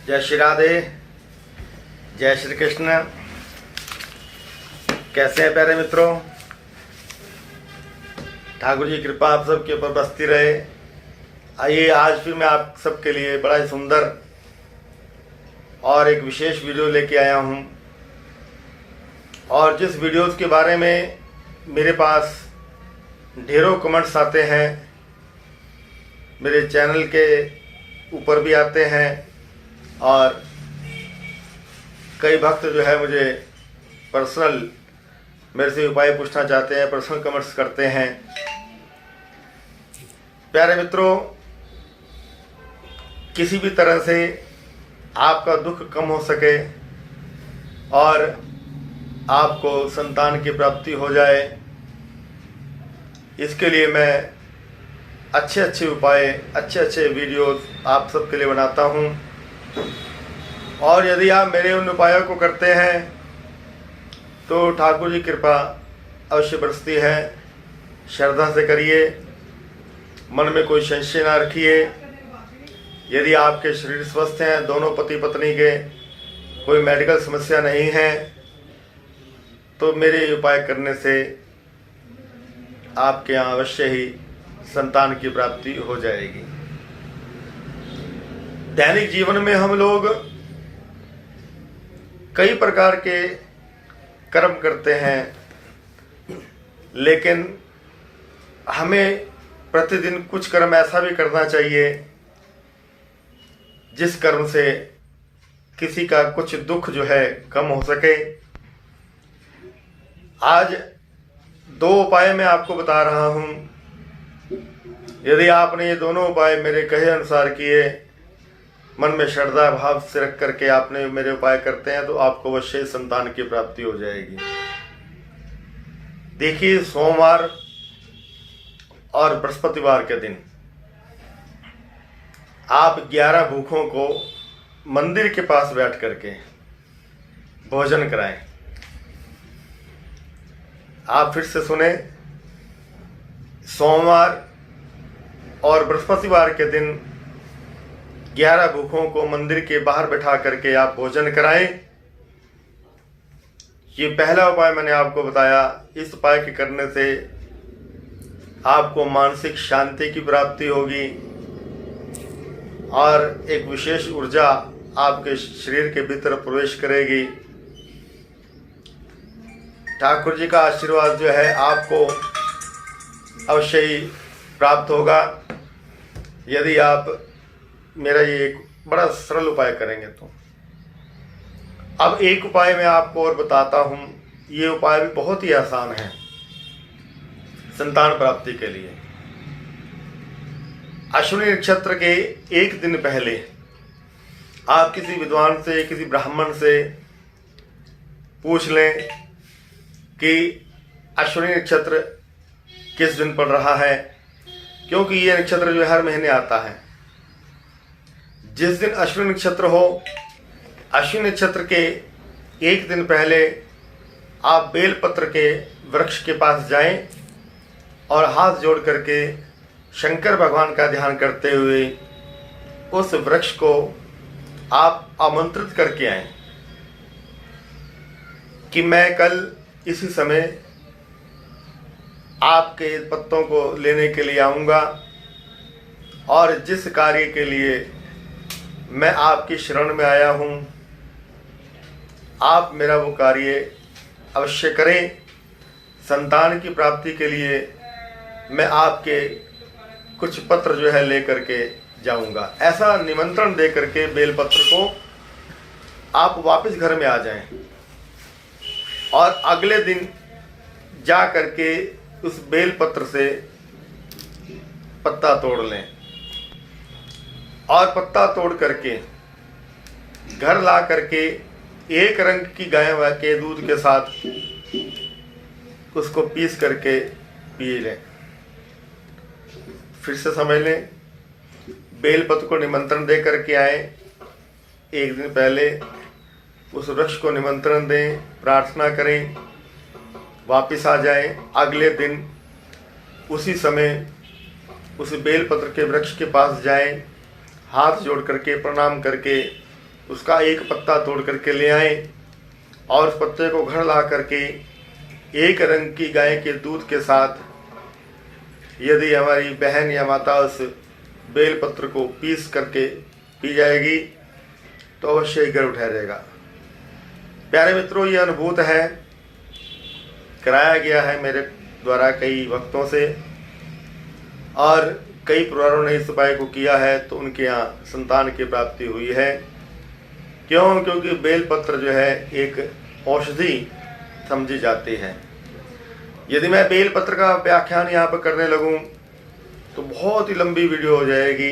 जय श्री राधे, जय श्री कृष्ण। कैसे हैं प्यारे मित्रों? ठाकुर जी कृपा आप सबके ऊपर बरसती रहे। आइए आज फिर मैं आप सबके लिए बड़ा ही सुंदर और एक विशेष वीडियो लेके आया हूं। और जिस वीडियोस के बारे में मेरे पास ढेरों कमेंट्स आते हैं, मेरे चैनल के ऊपर भी आते हैं और कई भक्त जो है मुझे पर्सनल मेरे से उपाय पूछना चाहते हैं, पर्सनल कमेंट्स करते हैं। प्यारे मित्रों, किसी भी तरह से आपका दुख कम हो सके और आपको संतान की प्राप्ति हो जाए, इसके लिए मैं अच्छे अच्छे उपाय, अच्छे अच्छे वीडियोस आप सबके लिए बनाता हूं। और यदि आप मेरे उन उपायों को करते हैं तो ठाकुर जी कृपा अवश्य बरसती है। श्रद्धा से करिए, मन में कोई संशय ना रखिए। यदि आपके शरीर स्वस्थ हैं, दोनों पति पत्नी के, कोई मेडिकल समस्या नहीं है, तो मेरे उपाय करने से आपके यहाँ अवश्य ही संतान की प्राप्ति हो जाएगी। दैनिक जीवन में हम लोग कई प्रकार के कर्म करते हैं, लेकिन हमें प्रतिदिन कुछ कर्म ऐसा भी करना चाहिए जिस कर्म से किसी का कुछ दुख जो है कम हो सके। आज दो उपाय मैं आपको बता रहा हूं। यदि आपने ये दोनों उपाय मेरे कहे अनुसार किए, मन में श्रद्धा भाव से रख करके आपने मेरे उपाय करते हैं, तो आपको अवश्य संतान की प्राप्ति हो जाएगी। देखिए, सोमवार और बृहस्पतिवार के दिन आप 11 भूखों को मंदिर के पास बैठ करके भोजन कराएं। आप फिर से सुने, सोमवार और बृहस्पतिवार के दिन 11 भूखों को मंदिर के बाहर बैठा करके आप भोजन कराएं। ये पहला उपाय मैंने आपको बताया। इस उपाय के करने से आपको मानसिक शांति की प्राप्ति होगी और एक विशेष ऊर्जा आपके शरीर के भीतर प्रवेश करेगी। ठाकुर जी का आशीर्वाद जो है आपको अवश्य ही प्राप्त होगा, यदि आप मेरा ये एक बड़ा सरल उपाय करेंगे तो। अब एक उपाय मैं आपको और बताता हूं। ये उपाय भी बहुत ही आसान है संतान प्राप्ति के लिए। अश्विनी नक्षत्र के एक दिन पहले आप किसी विद्वान से, किसी ब्राह्मण से पूछ लें कि अश्विनी नक्षत्र किस दिन पड़ रहा है, क्योंकि ये नक्षत्र जो हर महीने आता है। जिस दिन अश्विनी नक्षत्र हो, अश्विनी नक्षत्र के एक दिन पहले आप बेलपत्र के वृक्ष के पास जाएं और हाथ जोड़ करके शंकर भगवान का ध्यान करते हुए उस वृक्ष को आप आमंत्रित करके आएं कि मैं कल इसी समय आपके पत्तों को लेने के लिए आऊँगा और जिस कार्य के लिए मैं आपकी शरण में आया हूँ, आप मेरा वो कार्य अवश्य करें। संतान की प्राप्ति के लिए मैं आपके कुछ पत्र जो है लेकर के जाऊँगा। ऐसा निमंत्रण दे करके बेलपत्र को आप वापस घर में आ जाएं और अगले दिन जा करके उस बेलपत्र से पत्ता तोड़ लें और पत्ता तोड़ करके घर ला करके एक रंग की गाय के दूध के साथ उसको पीस करके पी लें। फिर से समझ लें, बेलपत्र को निमंत्रण दे करके आए, एक दिन पहले उस वृक्ष को निमंत्रण दें, प्रार्थना करें, वापस आ जाएं। अगले दिन उसी समय उस बेलपत्र के वृक्ष के पास जाएं, हाथ जोड़ करके प्रणाम करके उसका एक पत्ता तोड़ करके ले आएं और उस पत्ते को घर ला करके एक रंग की गाय के दूध के साथ यदि हमारी बहन या माता उस बेलपत्र को पीस करके पी जाएगी तो अवश्य ही गर्भ ठहरेगा। प्यारे मित्रों, ये अनुभूत है, कराया गया है मेरे द्वारा कई वक्तों से और कई परिवारों ने इस उपाय को किया है तो उनके यहाँ संतान की प्राप्ति हुई है। क्योंकि बेलपत्र जो है एक औषधि समझी जाती है। यदि मैं बेलपत्र का व्याख्यान यहाँ पर करने लगूँ तो बहुत ही लंबी वीडियो हो जाएगी,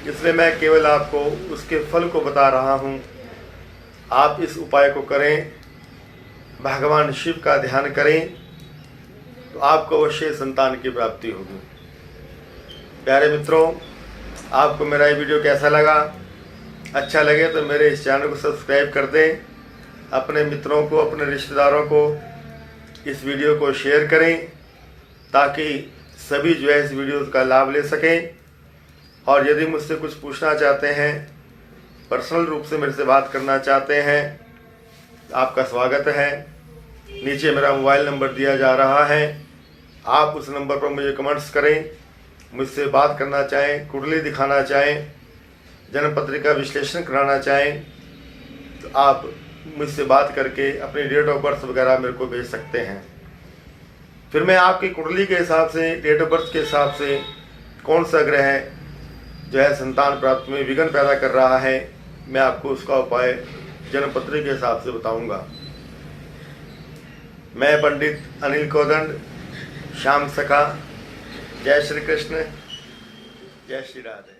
इसलिए मैं केवल आपको उसके फल को बता रहा हूँ। आप इस उपाय को करें, भगवान शिव का ध्यान करें तो आपको अवश्य संतान की प्राप्ति होगी। प्यारे मित्रों, आपको मेरा ये वीडियो कैसा लगा? अच्छा लगे तो मेरे इस चैनल को सब्सक्राइब कर दें, अपने मित्रों को, अपने रिश्तेदारों को इस वीडियो को शेयर करें ताकि सभी जो है इस वीडियो का लाभ ले सकें। और यदि मुझसे कुछ पूछना चाहते हैं, पर्सनल रूप से मेरे से बात करना चाहते हैं, आपका स्वागत है। नीचे मेरा मोबाइल नंबर दिया जा रहा है, आप उस नंबर पर मुझे कमेंट्स करें। मुझसे बात करना चाहें, कुंडली दिखाना चाहें, जन्म पत्रिका विश्लेषण कराना चाहें तो आप मुझसे बात करके अपनी डेट ऑफ बर्थ वगैरह मेरे को भेज सकते हैं। फिर मैं आपकी कुंडली के हिसाब से, डेट ऑफ बर्थ के हिसाब से कौन सा ग्रह जो है संतान प्राप्ति में विघ्न पैदा कर रहा है, मैं आपको उसका उपाय जन्म पत्री के हिसाब से बताऊंगा। मैं पंडित अनिल कोदंड, श्याम सखा। जय श्री कृष्ण, जय श्री राधे।